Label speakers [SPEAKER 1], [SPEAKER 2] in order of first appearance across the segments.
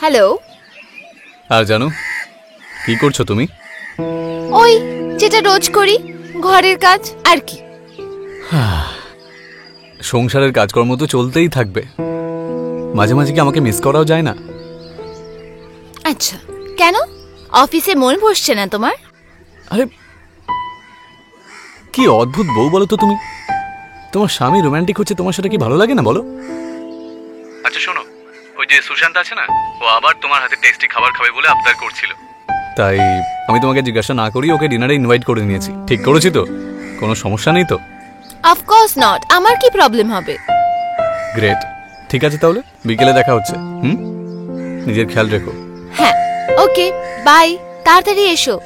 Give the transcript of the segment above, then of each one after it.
[SPEAKER 1] Hello.
[SPEAKER 2] আর জানো কি করছো তুমি?
[SPEAKER 1] ওই যেটা রোজ করি, ঘরের কাজ আর কি।
[SPEAKER 2] সংসারের কাজকর্ম তো চলতেই থাকবে, মাঝে মাঝে কি আমাকে মিস করাও যায় না?
[SPEAKER 1] আচ্ছা, কেন অফিসে মন বসছে না তোমার?
[SPEAKER 2] আরে কি অদ্ভুত বউ বলো তো তুমি। তোমার স্বামী রোমান্টিক হচ্ছে, তোমার সাথে কি ভালো লাগে না বলো? আচ্ছা শোনো, ওই যে সুশান্ত আছে না, ও আবার তোমার হাতে টেস্টি খাবার খাবে বলে আবদার করছিল, তাই আমি তোমাকে জিজ্ঞাসা না করি ওকে ডিনারে ইনভাইট করে নিয়েছি। ঠিক করেছি তো? কোনো সমস্যা নেই তো?
[SPEAKER 1] অফকোর্স নট, আমার কি প্রবলেম হবে?
[SPEAKER 2] গ্রেট, ঠিক আছে তাহলে বিকেলে দেখা হচ্ছে। নিজের খেয়াল রেখো।
[SPEAKER 1] হ্যাঁ, ওকে, বাই, তাড়াতাড়ি এসো।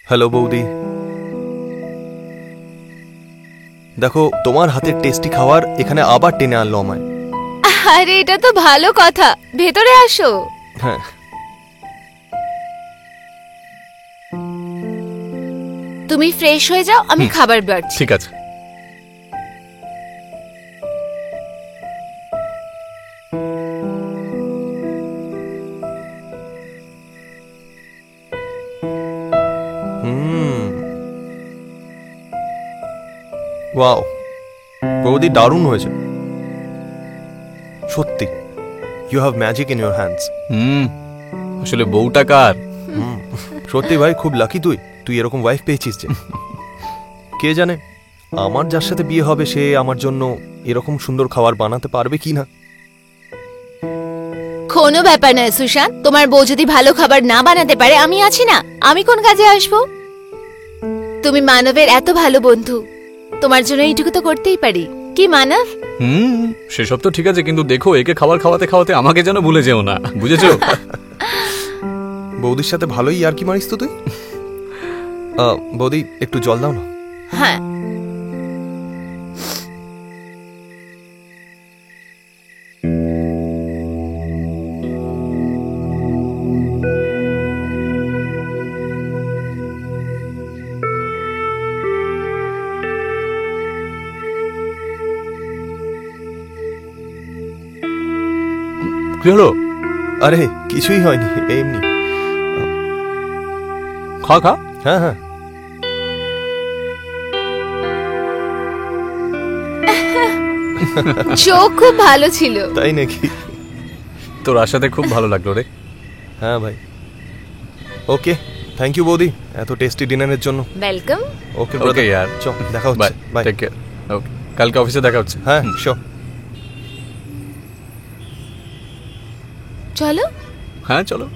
[SPEAKER 3] হ্যালো বৌদি, দেখো তোমার হাতের টেস্টি খাবার এখানে আবার টেনে আনলো আমায়।
[SPEAKER 1] আরে এটা তো ভালো কথা, ভেতরে আসো।
[SPEAKER 3] হ্যাঁ,
[SPEAKER 1] তুমি ফ্রেশ হয়ে যাও, আমি খাবার বাড়ছি।
[SPEAKER 2] ঠিক আছে।
[SPEAKER 3] ওয়াও বৌদি, দারুণ হয়েছে সত্যি। You have magic in your hands.
[SPEAKER 2] আসলে বউটা কার?
[SPEAKER 3] সত্যি ভাই, খুব লাকি তুই তুই এরকম ওয়াইফ পেয়েছিস যে। কে জানে আমার যার সাথে বিয়ে হবে সে আমার জন্য এরকম সুন্দর খাবার বানাতে পারবে কি না।
[SPEAKER 1] কোনো ব্যাপার নয় সুশান্ত, তোমার বউ যদি ভালো খাবার না বানাতে পারে আমি আছি না, আমি কোন কাজে আসবো? তুমি মানবের এত ভালো বন্ধু, তোমার জন্য এইটুকু তো করতেই পারি। কি মানব?
[SPEAKER 2] সেসব তো ঠিক আছে, কিন্তু দেখো একে খাবার খাওয়াতে খাওয়াতে আমাকে যেন ভুলে যেও না, বুঝেছো?
[SPEAKER 3] বৌদির সাথে ভালোই আর কি মারিস তো তুই। বৌদি একটু জল দাও না।
[SPEAKER 1] হ্যাঁ।
[SPEAKER 2] কি হলো?
[SPEAKER 3] আরে কিছুই হয়নি, এমনি।
[SPEAKER 2] খা খা।
[SPEAKER 3] হ্যাঁ হ্যাঁ।
[SPEAKER 1] চোখ খুব ভালো ছিল।
[SPEAKER 3] তাই নাকি?
[SPEAKER 2] তোর আসাতে খুব ভালো লাগলো রে।
[SPEAKER 3] হ্যাঁ ভাই। ওকে, থ্যাংক ইউ বৌদি এত টেস্টি ডিনারের জন্য।
[SPEAKER 1] ওয়েলকাম।
[SPEAKER 3] ওকে
[SPEAKER 2] ওকে यार,
[SPEAKER 3] চল দেখা হচ্ছে। By,
[SPEAKER 2] take care. ওকে, কালকে অফিসে দেখা হচ্ছে।
[SPEAKER 3] হ্যাঁ শিওর।
[SPEAKER 1] চলো।
[SPEAKER 2] হ্যাঁ চলো।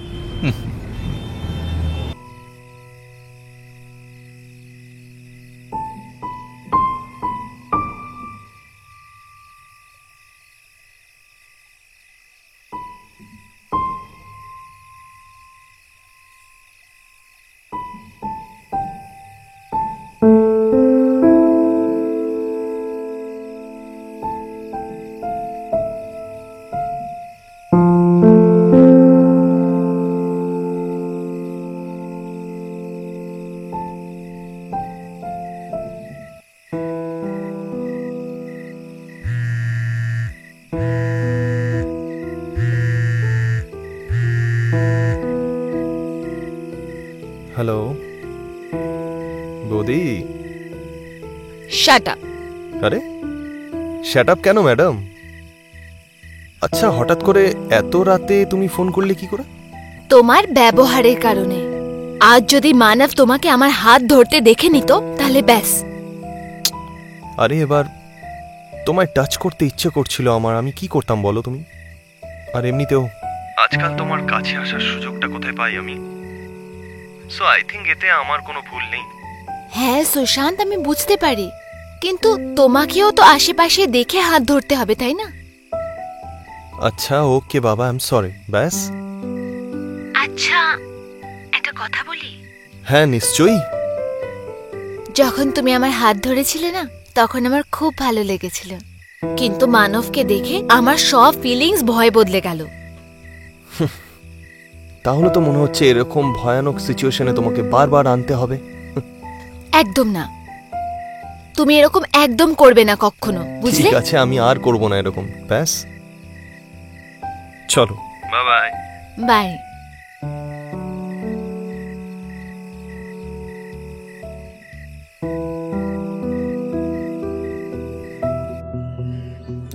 [SPEAKER 3] হ্যালো বৌদি।
[SPEAKER 1] Shut up.
[SPEAKER 3] আরে শ্যাট আপ কেন ম্যাডাম? আচ্ছা হঠাৎ করে এত রাতে তুমি ফোন করলে কি করে?
[SPEAKER 1] তোমার ব্যবহারের কারণে। আজ যদি মানব তোমাকে আমার হাত ধরতে দেখে নিত তাহলে ব্যাস।
[SPEAKER 3] আরে এবার তোমায় টাচ করতে ইচ্ছে করছিল আমার, আমি কি করতাম বলো তুমি? আর এমনিতেও আজকাল তোমার কাছে আসার সুযোগটা কোথায় পাই আমি? সো আই থিংক এতে আমার কোনো ভুল নেই।
[SPEAKER 1] হ্যাঁ সুশান্ত, আমি বুঝতে পারি, কিন্তু তোমাকেও তো আশেপাশে দেখে হাত ধরতে হবে, তাই না?
[SPEAKER 3] আচ্ছা ওকে বাবা, আই এম সরি। ব্যাস।
[SPEAKER 1] আচ্ছা একটা কথা বলি।
[SPEAKER 3] হ্যাঁ নিশ্চয়ই।
[SPEAKER 1] যখন তুমি আমার হাত ধরেছিলে না, তখন আমার খুব ভালো লেগেছিল। কিন্তু মানবকে দেখে আমার সব ফিলিংস ভয় বদলে গেল।
[SPEAKER 3] তাহলে তো মনে হচ্ছে এরকম ভয়ানক সিচুয়েশনে তোমাকে বারবার আনতে হবে।
[SPEAKER 1] একদম না, তুমি এরকম একদম করবে না কখনো, বুঝলে?
[SPEAKER 3] ঠিক আছে, আমি আর করব না এরকম, ব্যাস। চলো, বাই বাই।
[SPEAKER 1] বাই।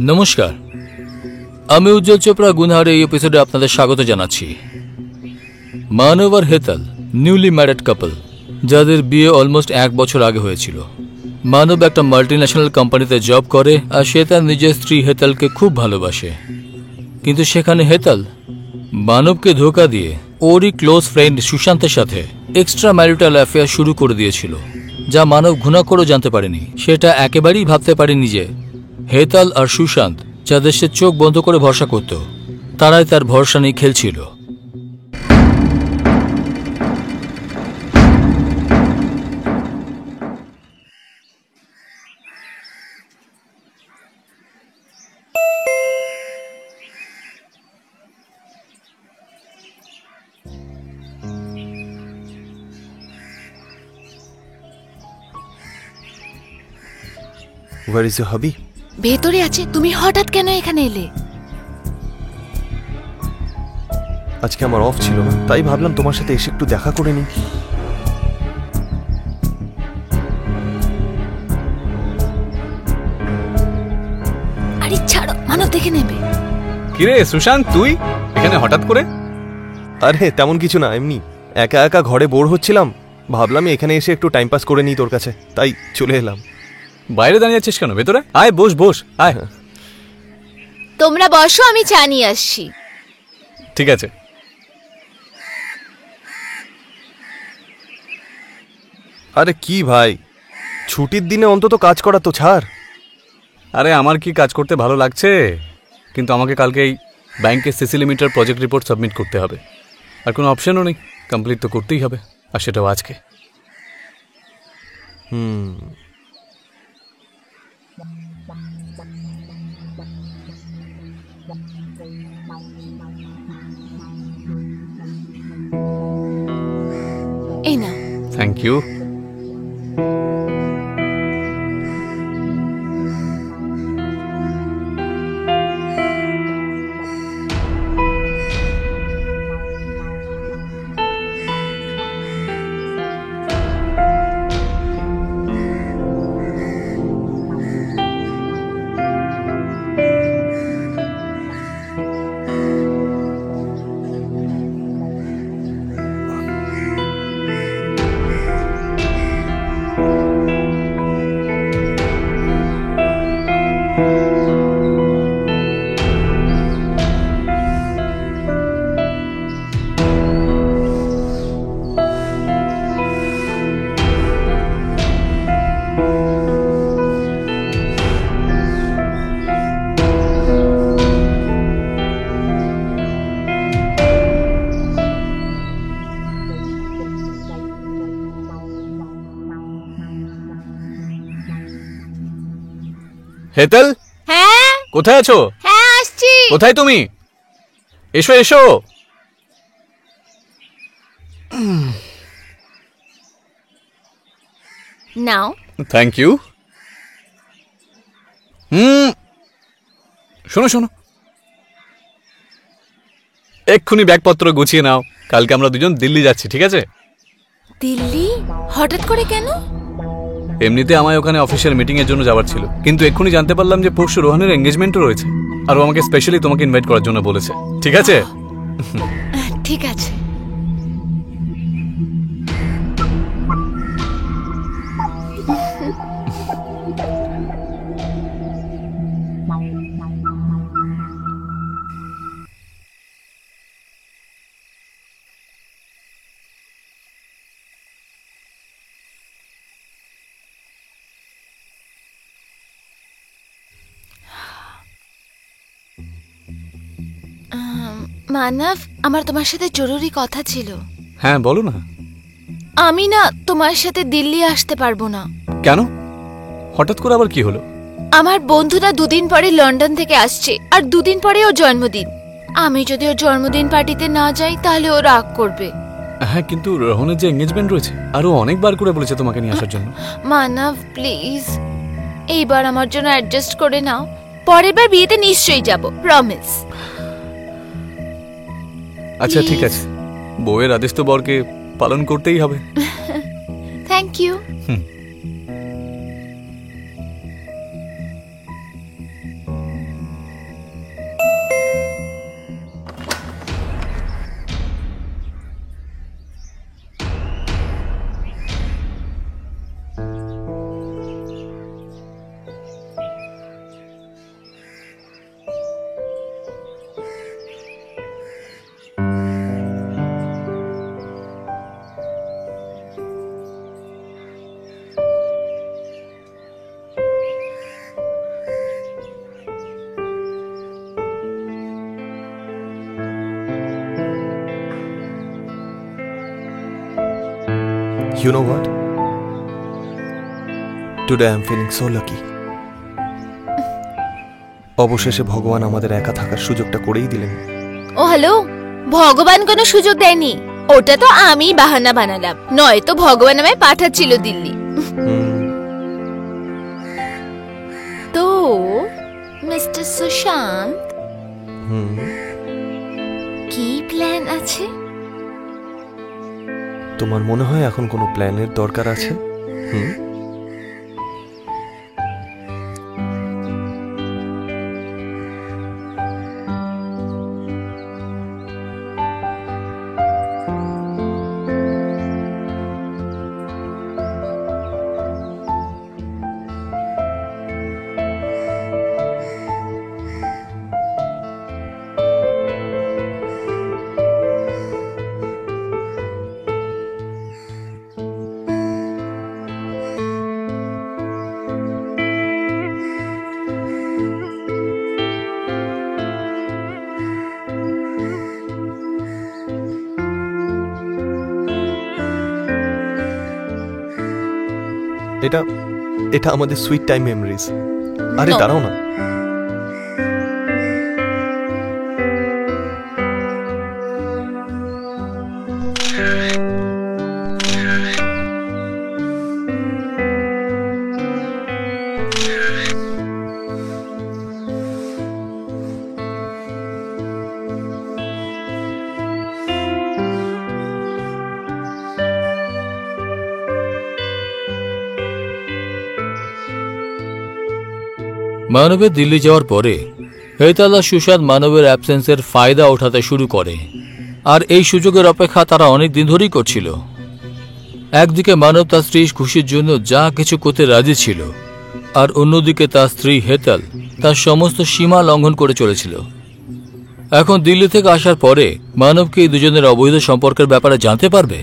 [SPEAKER 4] নমস্কার, আমি উজ্জ্বল চোপড়া গুনহার এই এপিসোডে আপনাদের স্বাগত জানাচ্ছি। মানব আর হেতাল নিউলি ম্যারিড কাপল, যাদের বিয়ে অলমোস্ট 1 বছর আগে হয়েছিল। মানব একটা মাল্টিন্যাশনাল কোম্পানিতে জব করে আর সে তার নিজের স্ত্রী হেতালকে খুব ভালোবাসে। কিন্তু সেখানে হেতাল মানবকে ধোঁকা দিয়ে ওরই ক্লোজ ফ্রেন্ড সুশান্তের সাথে এক্সট্রা ম্যারিটাল অ্যাফেয়ার শুরু করে দিয়েছিল, যা মানব ঘৃণা করেও জানতে পারেনি। সেটা একেবারেই ভাবতে পারেনি যে হেতাল আর সুশান্ত, যাদের সে চোখ বন্ধ করে ভরসা করত, তারাই তার ভরসা নিয়ে খেলছিল।
[SPEAKER 3] Where is your hobby?
[SPEAKER 1] ভেতরে আছে। তুমি হঠাৎ কেন এখানে এলে?
[SPEAKER 3] আজকে আমার অফ ছিল না, তাই ভাবলাম তোমার সাথে এসে একটু দেখা করে নিই।
[SPEAKER 1] আরে ছাড়ো, মানব দেখে নেবে।
[SPEAKER 2] কিরে সুশান্ত, তুই এখানে হঠাৎ করে?
[SPEAKER 3] আরে তেমন কিছু না, এমনি একা একা ঘরে বোর হচ্ছিলাম, ভাবলাম এখানে এসে একটু টাইম পাস করে নিই তোর কাছে, তাই চলে এলাম।
[SPEAKER 2] বাইরে দাঁড়িয়ে আছিস কেন? ভেতরে আয়, বস বস, আয়।
[SPEAKER 1] তোমরা বসো, আমি চা নিয়ে আসছি।
[SPEAKER 2] ঠিক আছে।
[SPEAKER 3] আরে কি ভাই, ছুটির দিনে অন্তত কাজ করা তো ছাড়।
[SPEAKER 2] আরে আমার কি কাজ করতে ভালো লাগছে, কিন্তু আমাকে কালকেই ব্যাংকের CC limiter project report submit করতে হবে। আর কোনো অপশনও নেই, কমপ্লিট তো করতেই হবে, আর সেটাও আজকে।
[SPEAKER 1] এই না।
[SPEAKER 2] Thank you. হেতাল,
[SPEAKER 1] হ্যাঁ
[SPEAKER 2] কোথায় আছো?
[SPEAKER 1] হ্যাঁ, আসছি।
[SPEAKER 2] কোথায় তুমি? এসো এসো।
[SPEAKER 1] নাও।
[SPEAKER 2] Thank you. শোনো শোনো, এক্ষুনি ব্যাগপত্র গুছিয়ে নাও, কালকে আমরা দুজন দিল্লি যাচ্ছি, ঠিক আছে?
[SPEAKER 1] দিল্লি? হঠাৎ করে কেন?
[SPEAKER 2] এমনিতে আমায় ওখানে অফিসিয়াল মিটিং এর জন্য যাওয়ার ছিল, কিন্তু এক্ষুনি জানতে পারলাম যে পরশু রোহানের এঙ্গেজমেন্টও রয়েছে, আর ও আমাকে স্পেশালি তোমাকে ইনভাইট করার জন্য বলেছে, ঠিক আছে?
[SPEAKER 1] ঠিক আছে। মানব, আমার তোমার সাথে জরুরি কথা ছিল।
[SPEAKER 2] হ্যাঁ বলো না।
[SPEAKER 1] আমি না তোমার সাথে দিল্লি আসতে পারবো না।
[SPEAKER 2] কেন? হঠাৎ করে আবার কি হলো?
[SPEAKER 1] আমার বন্ধুরা 2 দিন পরে লন্ডন থেকে আসছে, আর 2 দিন পরে ওর জন্মদিন। আমি যদি ওর জন্মদিন পার্টিতে না যাই তাহলে ও রাগ করবে।
[SPEAKER 2] হ্যাঁ, কিন্তু রোহনের যে এঙ্গেজমেন্ট রয়েছে, আরো অনেকবার করে বলেছে তোমাকে নিয়ে আসার জন্য।
[SPEAKER 1] মানব প্লিজ, এইবার আমার জন্য অ্যাডজাস্ট করে নাও। পরের বার বিয়েতে নিশ্চয়ই যাব, প্রমিস।
[SPEAKER 2] আচ্ছা ঠিক
[SPEAKER 1] Please.
[SPEAKER 2] আছে, বউয়ের আদেশ তো বরকে পালন করতেই হবে।
[SPEAKER 1] Thank you.
[SPEAKER 3] You know what? Today I'm feeling so lucky. অবশেষে ভগবান আমাদের একা থাকার সুযোগটা করেই দিলেন।
[SPEAKER 1] ও হ্যালো, ভগবান কোনো সুযোগ দেয়নি, ওটা তো আমি বাহানা বানালাম, নয়তো ভগবান আমায় পাঠাচ্ছিল দিল্লি। তো মিস্টার সুশান্ত, কি প্ল্যান আছে?
[SPEAKER 3] তোমার মনে হয় এখন কোনো প্ল্যানের দরকার আছে? এটা এটা আমাদের সুইট টাইম মেমোরিজ। আরে
[SPEAKER 1] No.
[SPEAKER 3] দাঁড়াও না,
[SPEAKER 4] মানবের দিল্লি যাওয়ার পরে হেতাল আর সুশান্ত মানবের অ্যাবসেন্সের ফায়দা ওঠাতে শুরু করে, আর এই সুযোগের অপেক্ষা তারা অনেক দিন ধরেই করছিল। একদিকে মানব তার স্ত্রীর খুশির জন্য যা কিছু করতে রাজি ছিল, আর অন্যদিকে তার স্ত্রী হেতাল তার সমস্ত সীমা লঙ্ঘন করে চলেছিল। এখন দিল্লি থেকে আসার পরে মানবকে এই দুজনের অবৈধ সম্পর্কের ব্যাপারে জানতে পারবে,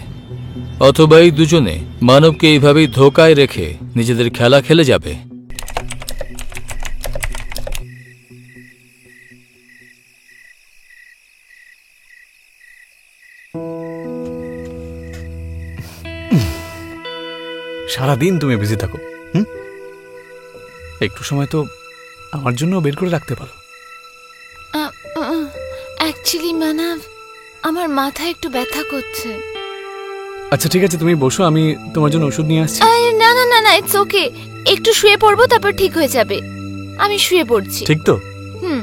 [SPEAKER 4] অথবা এই দুজনে মানবকে এইভাবেই ধোকায় রেখে নিজেদের খেলা খেলে যাবে।
[SPEAKER 2] সারাদিন তুমি বিজি থাকো, একটু সময় তো আমার জন্য বের করে রাখতে পারো।
[SPEAKER 1] অ্যাকচুয়ালি মানব, আমার মাথায় একটু ব্যথা করছে।
[SPEAKER 2] আচ্ছা ঠিক আছে, তুমি বসো, আমি তোমার জন্য ওষুধ নিয়ে আসছি।
[SPEAKER 1] না না না না, ইটস ওকে, একটু শুয়ে পড়বো, তারপর ঠিক হয়ে যাবে। আমি শুয়ে পড়ছি।
[SPEAKER 2] ঠিক তো?
[SPEAKER 1] হুম।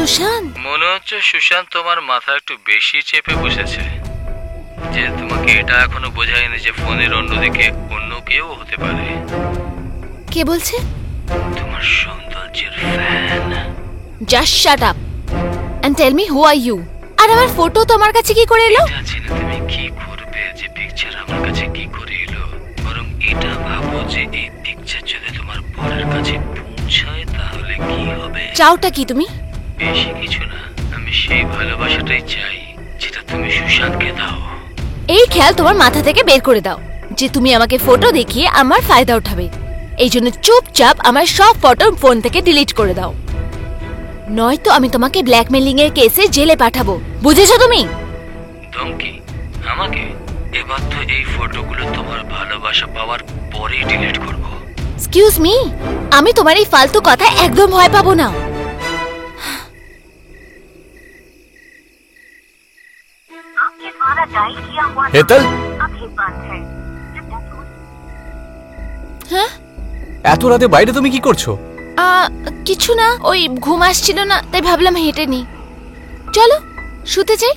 [SPEAKER 1] সুশান্ত,
[SPEAKER 4] মনে হচ্ছে সুশান্ত তোমার মাথা একটু বেশি চেপে বসেছে, যে তোমাকে এটা এখনো বোঝায়নি যে ফোনের অন্যদিকে অন্য কেউ হতে পারে।
[SPEAKER 1] কে বলছে?
[SPEAKER 4] তোমার সৌন্দর্যের fan.
[SPEAKER 1] Just shut up and tell me who are you. আর আমার ফটো তোমার কাছে কি করে এলো?
[SPEAKER 4] জানি না তুমি কি করবে, যে পিকচার আমার কাছে কি করে এলো। বরং এটা ভাবো যে এই পিকচার যদি তোমার পরের কাছে পৌঁছায় তাহলে কি হবে।
[SPEAKER 1] চাওটা কি তুমি?
[SPEAKER 4] বেশি কিছু না, আমি সেই ভালোবাসাটাই চাই যেটা তুমি সুশান্তকে দাও।
[SPEAKER 1] এই খেয়াল তোমার মাথা থেকে বের করে দাও যে তুমি আমাকে ফটো দেখিয়ে আমার ফায়দা উঠাবে। এই জন্য চুপচাপ আমার সব ফটো ফোন থেকে ডিলিট করে দাও, নয়তো আমি তোমাকে ব্ল্যাকমেলিং এর কেসে জেলে পাঠাবো। বুঝেছো তুমি?
[SPEAKER 4] ধমকি আমাকে? এবার তো এই ফটোগুলো তোমার ভালোবাসা পাওয়ার পরেই ডিলিট করব।
[SPEAKER 1] এক্সকিউজ মি, আমি তোমার এই ফালতু কথা একদম ভয় পাবো না।
[SPEAKER 3] হেতল,
[SPEAKER 1] হ্যাঁ?
[SPEAKER 2] এত রাতে বাইরে তুমি কি করছো?
[SPEAKER 1] কিছু না, ওই ঘুম আসছিল না তাই ভাবলাম হেঁটে নি। চলো শুতে যাই।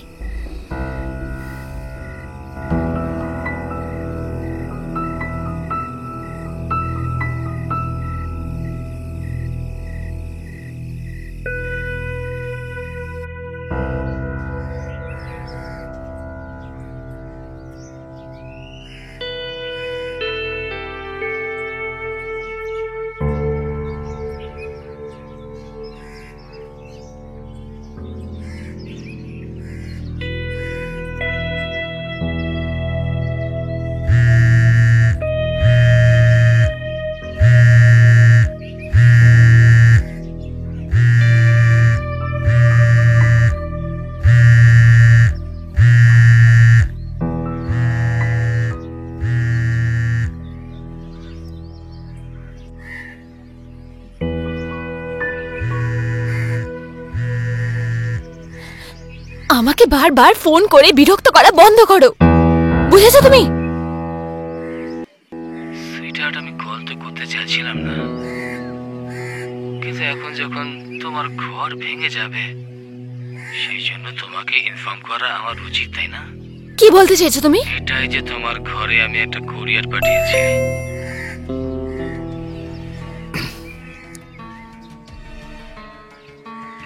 [SPEAKER 1] আমাকে বারবার ফোন করে বিরক্ত করা বন্ধ করো, বুঝেছো তুমি?
[SPEAKER 4] সুইটহার্ট, আমি কল তো করতে চাইছিলাম না, কিন্তু এখন যখন তোমার ঘর ভেঙে যাবে সেই জন্য তোমাকে ইনফর্ম করা আমার উচিত, তাই না?
[SPEAKER 1] কি বলতে চাইছো তুমি?
[SPEAKER 4] এটাই যে তোমার ঘরে আমি একটা কুরিয়ার পাঠিয়েছি,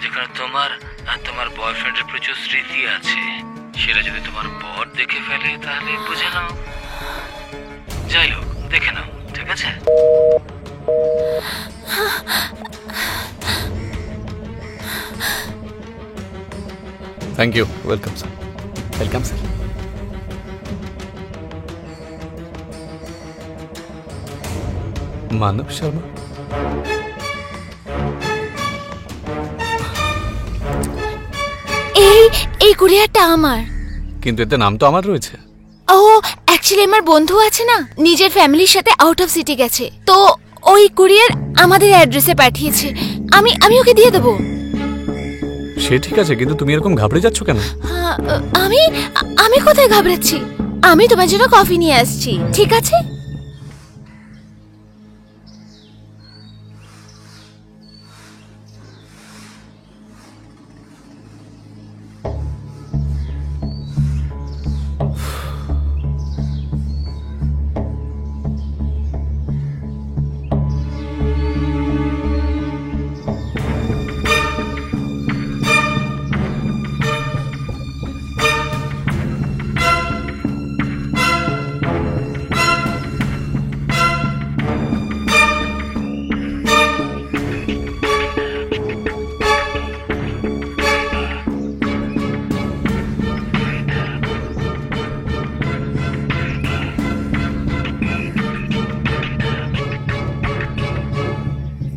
[SPEAKER 4] যেখানে তোমার আর তোমার বয়ফ্রেন্ডের প্রচুর স্মৃতি আছে। সেটা যদি তোমার বর দেখে ফেলে তাহলে বুঝে নাও। যাই হোক, দেখে নাও, ঠিক আছে?
[SPEAKER 2] Thank you. Welcome sir. Welcome sir. Manab Sharma?
[SPEAKER 1] এই কুরিয়ারটা আমার।
[SPEAKER 2] কিন্তু এতে নাম তো আমার রয়েছে।
[SPEAKER 1] ও অ্যাকচুয়ালি আমার বন্ধু আছে না, নিজের ফ্যামিলির সাথে আউট অফ সিটি গেছে, তো ওই কুরিয়ার আমাদের অ্যাড্রেসে পাঠিয়েছে। আমি ওকে দিয়ে দেবো।
[SPEAKER 2] সে ঠিক আছে, কিন্তু তুমি এরকম ঘাবড়ে যাচ্ছ কেন?
[SPEAKER 1] আমি আমি কোথায় ঘাবড়াচ্ছি? আমি তোমার জন্য কফি নিয়ে আসছি, ঠিক আছে?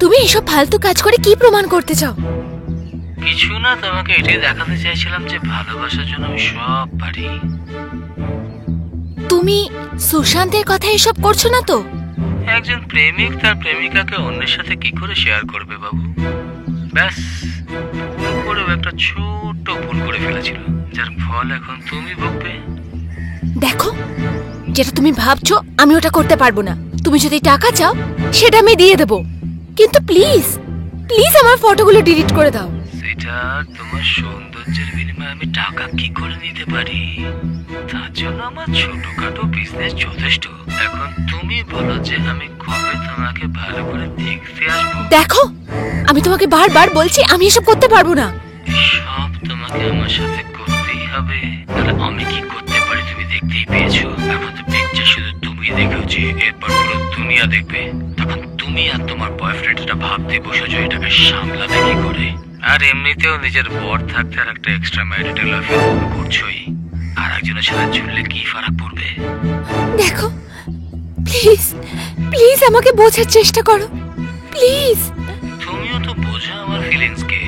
[SPEAKER 1] তুমি এসব ফালতু কাজ করে কি প্রমাণ করতে চাও?
[SPEAKER 4] কিছু না, তোমাকে এটাই দেখাতে চাইছিলাম যে ভালোবাসার জন্য আমি সব পারি।
[SPEAKER 1] তুমি সুশান্তের কথা এসব করছো না তো?
[SPEAKER 4] একজন প্রেমিক তার প্রেমিকাকে অন্যের সাথে কি করে শেয়ার করবে বাবু? ব্যাস, ভুল করেও একটা ছোট্ট ভুল করে ফেলেছিল, যার ফল এখন তুমি ভুগবে।
[SPEAKER 1] দেখো, যেটা তুমি ভাবছো আমি ওটা করতে পারবো না। তুমি যদি টাকা চাও সেটা আমি দিয়ে দেবো, কিন্তু প্লিজ প্লিজ আমার ফটোগুলো ডিলিট করে দাও।
[SPEAKER 4] সুইটার, তোমার সৌন্দর্যের বিনিময়ে আমি টাকা কি করে নিতে পারি? তার জন্য আমার ছোটখাটো বিজনেস যথেষ্ট। এখন তুমি বলো যে আমি কবে তোমাকে ভালো করে দেখতে আসবো।
[SPEAKER 1] দেখো, আমি তোমাকে বারবার বলছি আমি এসব করতে পারবো না।
[SPEAKER 4] সব তোমাকে আমার সাথে করতেই হবে। আর আমি কি করতে পারি তুমি দেখতেই পেয়েছো। এখন তো পিকচার শুধু তুমি দেখেছো, এরপর পুরো দুনিয়া দেখবে। তখন তুমি আর তোমার বয়ফ্রেন্ড এটা ভাবতে বসেছো এটাকে সামলাবে কি করে। আর এমনিতেও নিজের বর থাকতে আর একটা এক্সট্রা ম্যারিটাল অ্যাফেয়ার করছোই। আর একজনের সাথে ঝুললে কি ফারাক পড়বে?
[SPEAKER 1] দেখো, প্লিজ প্লিজ আমাকে বোঝার চেষ্টা করো, প্লিজ।
[SPEAKER 4] তুমিও তো বোঝো আমার ফিলিংস কে।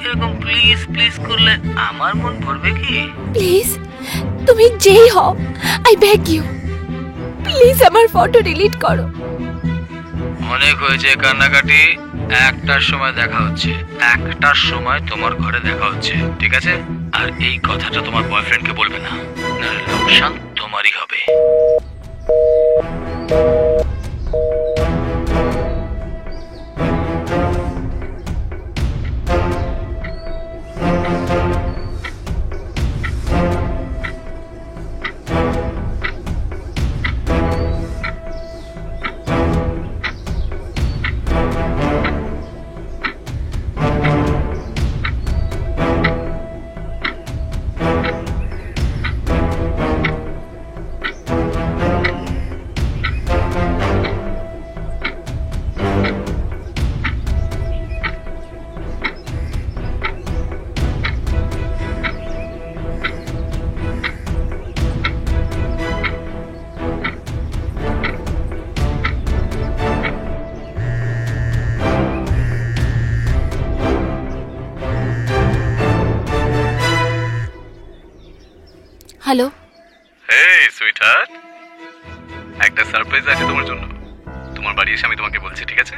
[SPEAKER 4] এরকম প্লিজ প্লিজ করলে আমার মন ভরবে কি?
[SPEAKER 1] প্লিজ, তুমি যেই হও, আই বেগ ইউ, প্লিজ আমার ফটো ডিলিট করো।
[SPEAKER 4] অনেক হয়েছে কান্নাকাটি। একটার সময় দেখা হচ্ছে, একটার সময় তোমার ঘরে দেখা হচ্ছে, ঠিক আছে? আর এই কথাটা তোমার বয়ফ্রেন্ডকে বলবে না, নাহলে লোকসান তোমারই হবে।
[SPEAKER 1] হ্যালো,
[SPEAKER 2] হেই সুইটহার্ট, একটা সারপ্রাইজ আছে তোমার জন্য। তোমার বাড়ি এসে আমি তোমাকে বলছি, ঠিক আছে?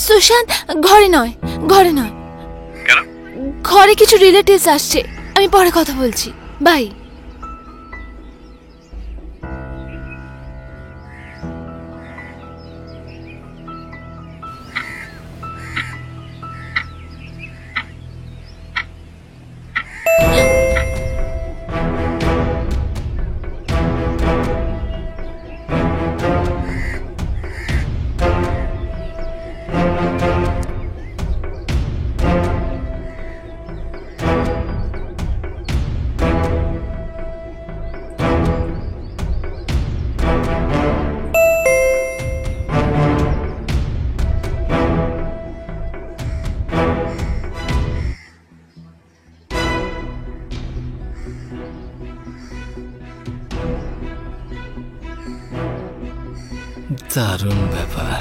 [SPEAKER 1] সুশান্ত, ঘরে নয়, ঘরে নয়,
[SPEAKER 2] কেন?
[SPEAKER 1] ঘরে কিছু রিলেটিভস আসছে, আমি পরে কথা বলছি, বাই।
[SPEAKER 4] দারুণ ব্যাপার।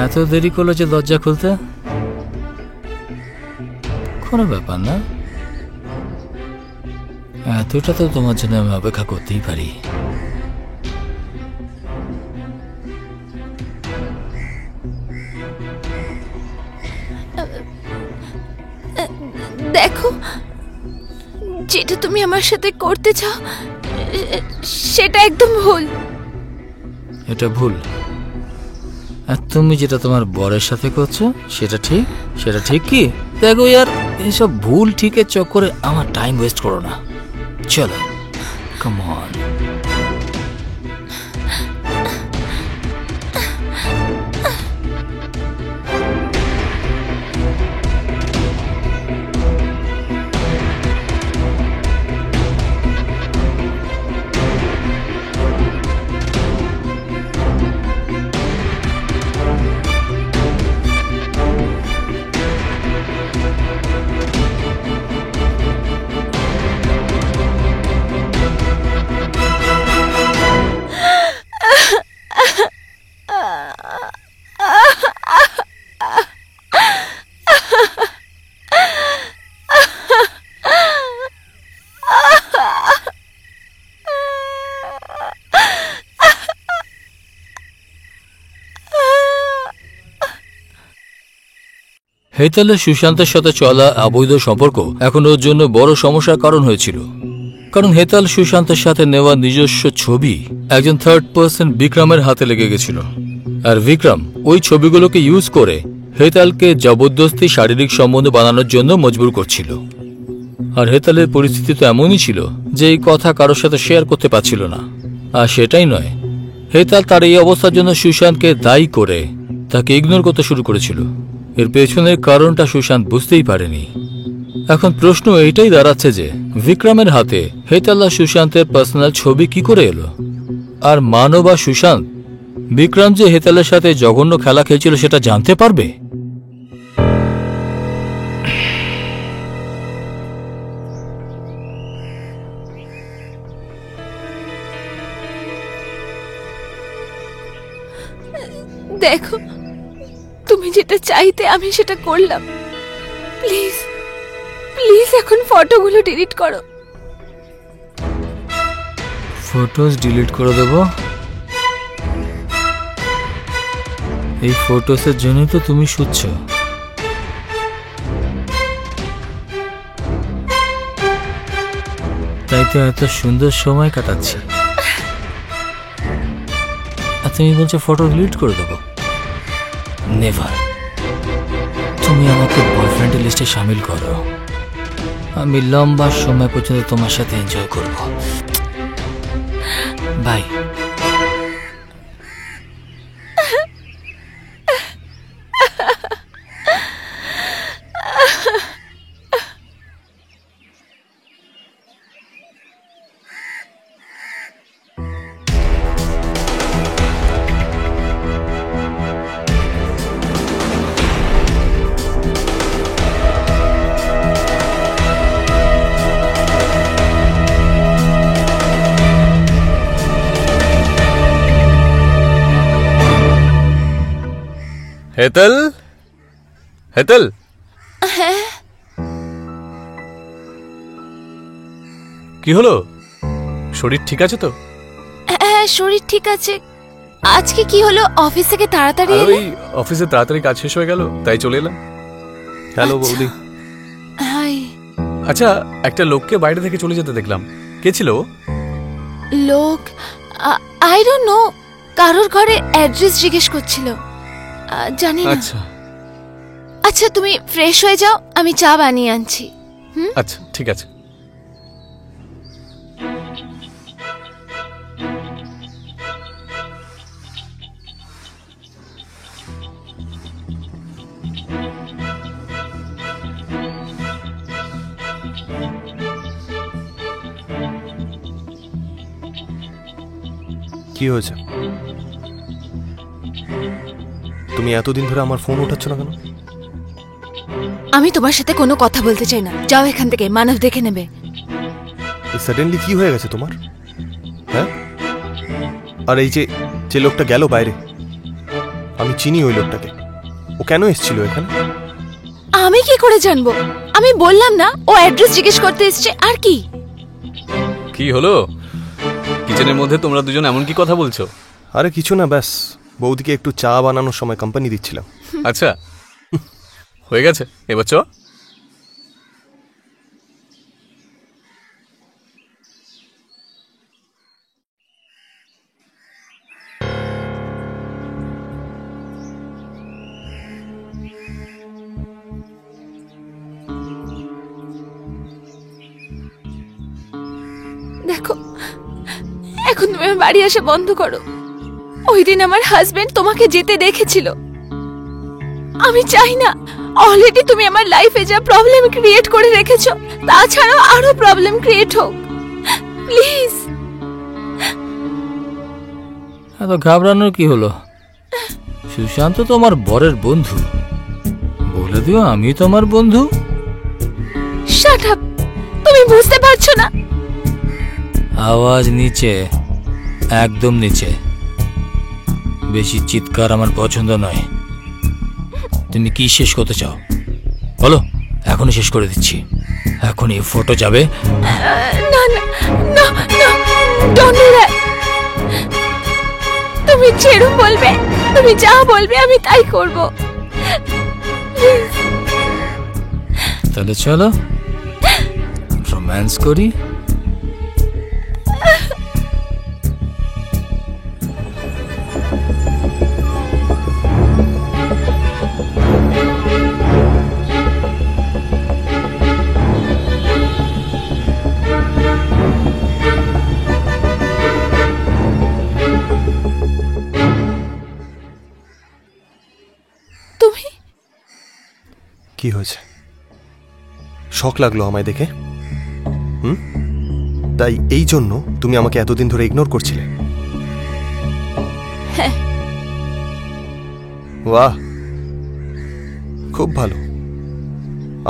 [SPEAKER 4] এত দেরি করলো যে দরজা খুলতে? কোনো ব্যাপার না, এতটা তো তোমার জন্য আমি অপেক্ষা করতেই পারি।
[SPEAKER 1] দেখো, যেটা তুমি আমার সাথে করতে চাও সেটা একদম ভুল।
[SPEAKER 4] এটা ভুল? আর তুমি যেটা তোমার বরের সাথে করছো সেটা ঠিক? সেটা ঠিক কি? দেখো ইয়ার, এইসব ভুল ঠিকের চক্করে আমার টাইম ওয়েস্ট করো না। চলো, কাম অন। হেতালের সুশান্তের সাথে চলা অবৈধ সম্পর্ক এখন ওর জন্য বড় সমস্যার কারণ হয়েছিল। কারণ হেতাল সুশান্তের সাথে নেওয়া নিজস্ব ছবি একজন থার্ড পার্সন বিক্রমের হাতে লেগে গেছিল। আর বিক্রম ওই ছবিগুলোকে ইউজ করে হেতালকে জবরদস্তি শারীরিক সম্বন্ধ বানানোর জন্য মজবুর করছিল। আর হেতালের পরিস্থিতি তো এমনই ছিল যে এই কথা কারোর সাথে শেয়ার করতে পারছিল না। আর সেটাই নয়, হেতাল তার এই অবস্থার জন্য সুশান্তকে দায়ী করে তাকে ইগনোর করতে শুরু করেছিল। এর পেছনের কারণটা সুশান্ত বুঝতেই পারেনি। এখন প্রশ্ন এইটাই দাঁড়াচ্ছে যে বিক্রমের হাতে হেতাল আর সুশান্তের পার্সোনাল ছবি কি করে এলো? আর মানব আর সুশান্ত বিক্রম যে হেতালের সাথে জঘন্য খেলা খেলছিল সেটা জানতে পারবে?
[SPEAKER 1] দেখো, তুমি যেটা চাইতে আমি সেটা করলাম। প্লিজ প্লিজ এখন ফটোগুলো ডিলিট করো।
[SPEAKER 4] ফটোজ ডিলিট করে দেব? এই ফটোসের জন্য তো তুমি শুচ্ছ। তাই তো এত সুন্দর সময় কাটাচ্ছি। আর তুমি বলছো ফটো ডিলিট করে দেবো? নেভার। তুমি আমাকে বয়ফ্রেন্ডের লিস্টে শামিল করো, আমি লম্বা সময় পর্যন্ত তোমার সাথে এনজয় করব। বাই।
[SPEAKER 2] হেতল, হেতল, কি হলো? শরীর ঠিক আছে তো?
[SPEAKER 1] হ্যাঁ, শরীর ঠিক আছে। আজকে কি হলো, অফিস থেকে তাড়াতাড়ি
[SPEAKER 2] আর
[SPEAKER 1] এলে?
[SPEAKER 2] ওই অফিসে তাড়াতাড়ি কাজ শেষ হয়ে গেল, তাই চলে এলাম।
[SPEAKER 3] হ্যালো
[SPEAKER 1] আচ্ছা।
[SPEAKER 3] বৌদি।
[SPEAKER 1] হাই।
[SPEAKER 2] আচ্ছা, একটা লোককে বাইরে থেকে চলে যেতে দেখলাম, কে ছিল ও?
[SPEAKER 1] লোক? I don't know. কারোর ঘরে অ্যাড্রেস জিজ্ঞেস করছিল, জানি না।
[SPEAKER 2] আচ্ছা
[SPEAKER 1] আচ্ছা, তুমি ফ্রেশ হয়ে যাও, আমি চা বানিয়ে আনছি।
[SPEAKER 2] আচ্ছা, ঠিক আছে।
[SPEAKER 3] কি হয়েছে? তুমি এতদিন ধরে আমার ফোন উঠাচ্ছ না কেন?
[SPEAKER 1] আমি তোমার সাথে কোনো কথা বলতে চাই না, যাও এখান থেকে, মানব দেখে নেবে।
[SPEAKER 3] সাডেনলি কি হয়ে গেছে তোমার? হ্যাঁ, আর এই যে যে লোকটা গেল বাইরে, আমি চিনি ওই লোকটাকে। ও কেন এসেছিল এখানে?
[SPEAKER 1] আমি কি করে জানবো? আমি বললাম না, ও অ্যাড্রেস জিজ্ঞেস করতে এসেছে। আর কি?
[SPEAKER 2] কি হলো? কিচেনের মধ্যে তোমরা দুজন এমন কি কথা বলছো?
[SPEAKER 3] আরে কিছু না, ব্যাস বৌদিকে একটু চা বানানোর সময় কোম্পানি দিচ্ছিলাম।
[SPEAKER 2] আচ্ছা, হয়ে গেছে, এবার চ।
[SPEAKER 1] দেখো, এখন তুমি আমার বাড়ি আসা বন্ধ করো। ওই দিন আমার হাজবেন্ড তোমাকে যেতে দেখেছিল। আমি চাই না অলরেডি তুমি আমার লাইফে যা প্রবলেম ক্রিয়েট করে রেখেছো, তাছাড়াও আরো প্রবলেম ক্রিয়েট হোক। প্লিজ।
[SPEAKER 4] এত ঘাবড়ানোর কি হলো? সুশান্ত তো আমার বরের বন্ধু, বলে দিও আমি তোমার বন্ধু।
[SPEAKER 1] Shut up. তুমি বুঝতে পারছো না?
[SPEAKER 4] আওয়াজ নিচে, একদম নিচে। বেশি চিৎকার আমার পছন্দ নয়। তুমি কি শেষ করতে চাও বলো, এখনই শেষ করে দিচ্ছি। এখন এই ফটো যাবে।
[SPEAKER 1] না না না না, ডোন্ট ডু দ্যাট। তুমি ছেড়ো, বলবে, তুমি যা বলবে আমি তাই করব। প্লিজ।
[SPEAKER 4] তাহলে চলো রোম্যান্স করি।
[SPEAKER 3] কি হয়েছে? শক লাগলো আমায় দেখে? তাই এই জন্য তুমি আমাকে এতদিন ধরে ইগনোর করছিলে?
[SPEAKER 1] হ্যাঁ।
[SPEAKER 3] বাহ, খুব ভালো।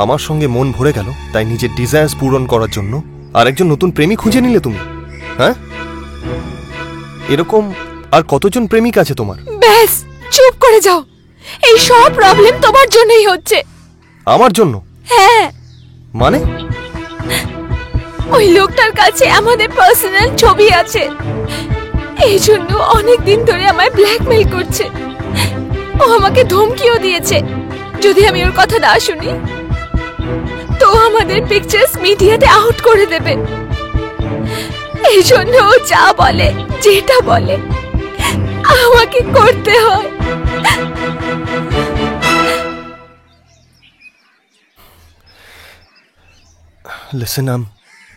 [SPEAKER 3] আমার সঙ্গে মন ভরে গেল, তাই নিজের ডিজায়ার্স পূরণ করার জন্য আরেকজন নতুন প্রেমিক খুঁজে নিলে তুমি? হ্যাঁ, এরকম আর কতজন প্রেমিক আছে তোমার?
[SPEAKER 1] ব্যাস, চুপ করে যাও। এই সব প্রবলেম তোমার জন্যই হচ্ছে।
[SPEAKER 3] আমার জন্য?
[SPEAKER 1] হ্যাঁ,
[SPEAKER 3] মানে?
[SPEAKER 1] ওই লোকটার কাছে আমাদের পার্সোনাল ছবি আছে, এই জন্য অনেক দিন ধরে আমায় ব্ল্যাকমেইল করছে। ও আমাকে ধমকিও দিয়েছে, যদি আমি ওর কথা না শুনি তো আমাদের পিকচার্স মিডিয়াতে আউট করে দেবে। এই জন্য ও যা বলে, যেটা বলে আমাকে করতে হয়।
[SPEAKER 3] Listen,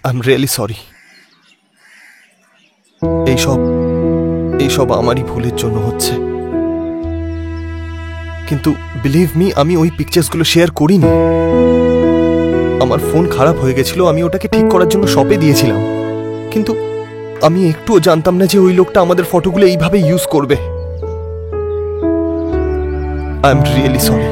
[SPEAKER 3] I am really sorry. এইসব আমারই ভুলের জন্য হচ্ছে। কিন্তু বিলিভ মি, আমি ওই পিকচার্সগুলো শেয়ার করিনি। আমার ফোন খারাপ হয়ে গেছিল, আমি ওটাকে ঠিক করার জন্য শপে দিয়েছিলাম। কিন্তু আমি একটুও জানতাম না যে ওই লোকটা আমাদের ফটোগুলো এইভাবে ইউজ করবে। I am really sorry.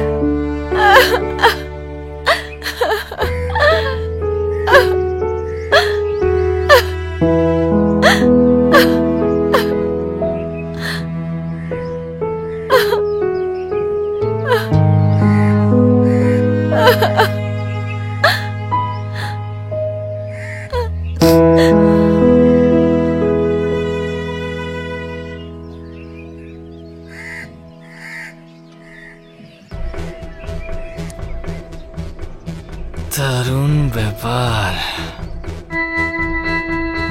[SPEAKER 4] দারুণ ব্যাপার।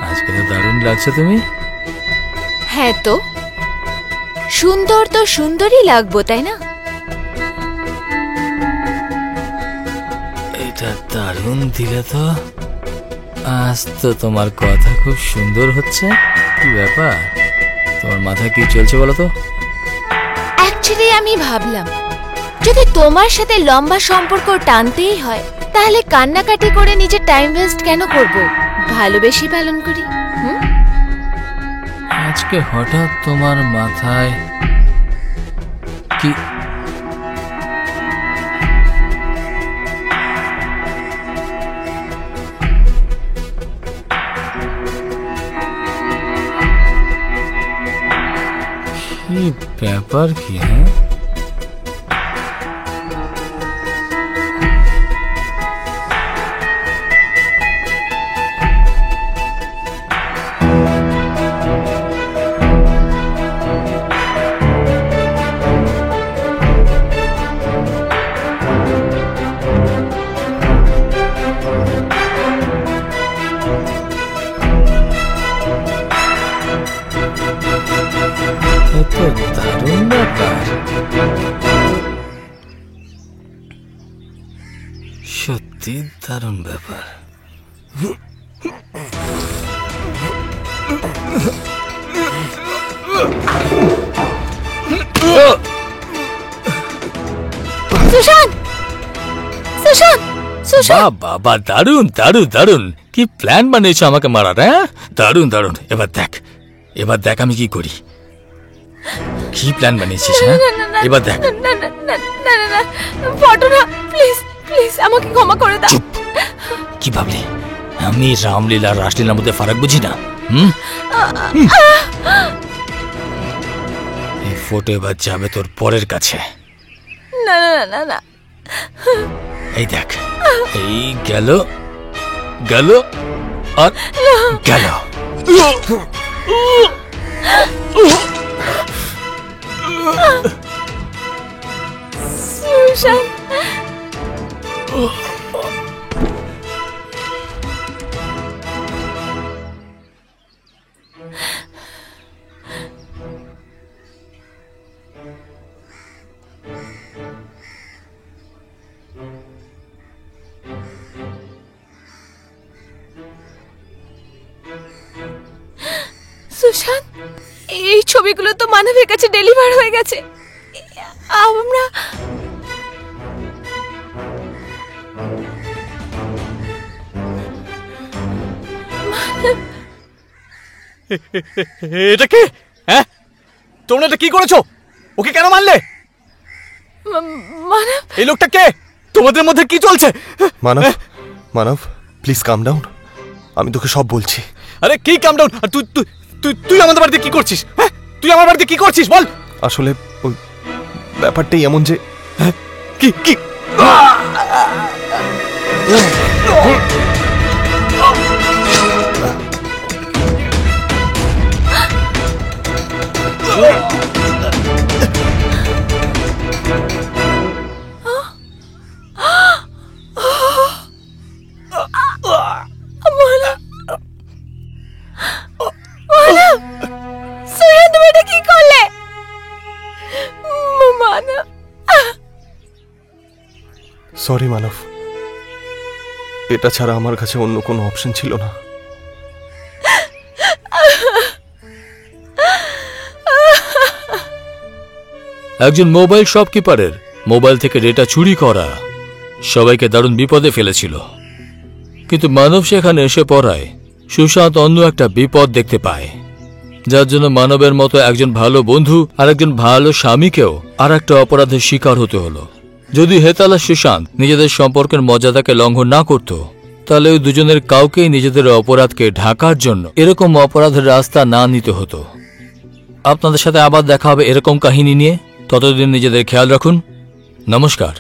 [SPEAKER 4] আজকে তো দারুণ লাগছে তুমি।
[SPEAKER 1] হ্যাঁ তো, সুন্দর তো সুন্দরই লাগবো, তাই না?
[SPEAKER 4] এটা দারুণ দিলে তো। আজ তো তোমার কথা খুব সুন্দর হচ্ছে। কি ব্যাপার, তোমার মাথায় কি চলছে বলো তো?
[SPEAKER 1] অ্যাকচুয়ালি আমি ভাবলাম, যদি তোমার সাথে লম্বা সম্পর্ক টানতেই হয় তাহলে কান্নাকাটি করে নিজের টাইম ওয়েস্ট কেন করব? ভালোবেসে পালন করি।
[SPEAKER 4] আজকে হঠাৎ তোমার মাথায় কি? কি ব্যাপার কি? হ্যাঁ, এত দারুণ ব্যাপার। সত্যি দারুণ ব্যাপার।
[SPEAKER 1] সুশান্ত, সুশান্ত, সুশান্ত!
[SPEAKER 4] বাবা, দারুণ দারুণ দারুণ। কি প্ল্যান বানিয়েছো আমাকে মারার? হ্যাঁ, দারুণ দারুণ। এবার দেখ আমি কি করি। কি প্ল্যান বানিয়েছিস? হ্যাঁ, এবার দেখ।
[SPEAKER 1] না, ফটো না, প্লিজ প্লিজ আমাকে ক্ষমা করে দাও।
[SPEAKER 4] চুপ! কি ভাবলি আমি রামলীলা রাসলীলার মধ্যে ফারাক বুঝি না? এই ফটো এবার যাবে তোর পরের কাছে।
[SPEAKER 1] না না না না,
[SPEAKER 4] এই দেখ, এই গেল গেল আর গেল।
[SPEAKER 1] সুশান্ত, সুশান্ত, এই ছবিগুলো তো মানবের কাছে ডেলিভার হয়ে গেছে। আমরা
[SPEAKER 2] এটা কে? হ্যাঁ, তোমরা এটা কি করেছো? ওকে কেন মারলে?
[SPEAKER 1] মানব,
[SPEAKER 2] এই লোকটা কে? তোমাদের মধ্যে কি চলছে?
[SPEAKER 3] মানব, মানব, প্লিজ কাম ডাউন। আমি তোকে সব বলছি।
[SPEAKER 2] আরে কি কাম ডাউন? আর তুই তুই তুই তুই আমাদের বাড়িতে কি করছিস? হ্যাঁ, তুই আমার বাড়িতে কি করছিস বল?
[SPEAKER 3] আসলে ওই ব্যাপারটাই এমন যে
[SPEAKER 2] কি কি?
[SPEAKER 1] সুশান্ত, তুমি এটা কি করলে? মানব,
[SPEAKER 3] সরি মানব, এটা ছাড়া আমার কাছে অন্য কোনো অপশন ছিল না।
[SPEAKER 4] একজন মোবাইল শপকিপারের মোবাইল থেকে ডেটা চুরি করা সবাইকে দারুণ বিপদে ফেলেছিল, কিন্তু মানব সেখানে এসে পড়ায় সুশান্ত অন্য একটা বিপদ দেখতে পায়, যার জন্য মানবের মতো একজন ভালো বন্ধু আর একজন ভালো স্বামীকেও আর একটা অপরাধের শিকার হতে হলো। যদি হেতাল আর সুশান্ত নিজেদের সম্পর্কের মর্যাদাকে লঙ্ঘন না করত, তাহলে ওই দুজনের কাউকেই নিজেদের অপরাধকে ঢাকার জন্য এরকম অপরাধের রাস্তা না নিতে হতো। আপনাদের সাথে আবার দেখা হবে এরকম কাহিনী নিয়ে। ততদিন নিজেদের খেয়াল রাখুন। নমস্কার।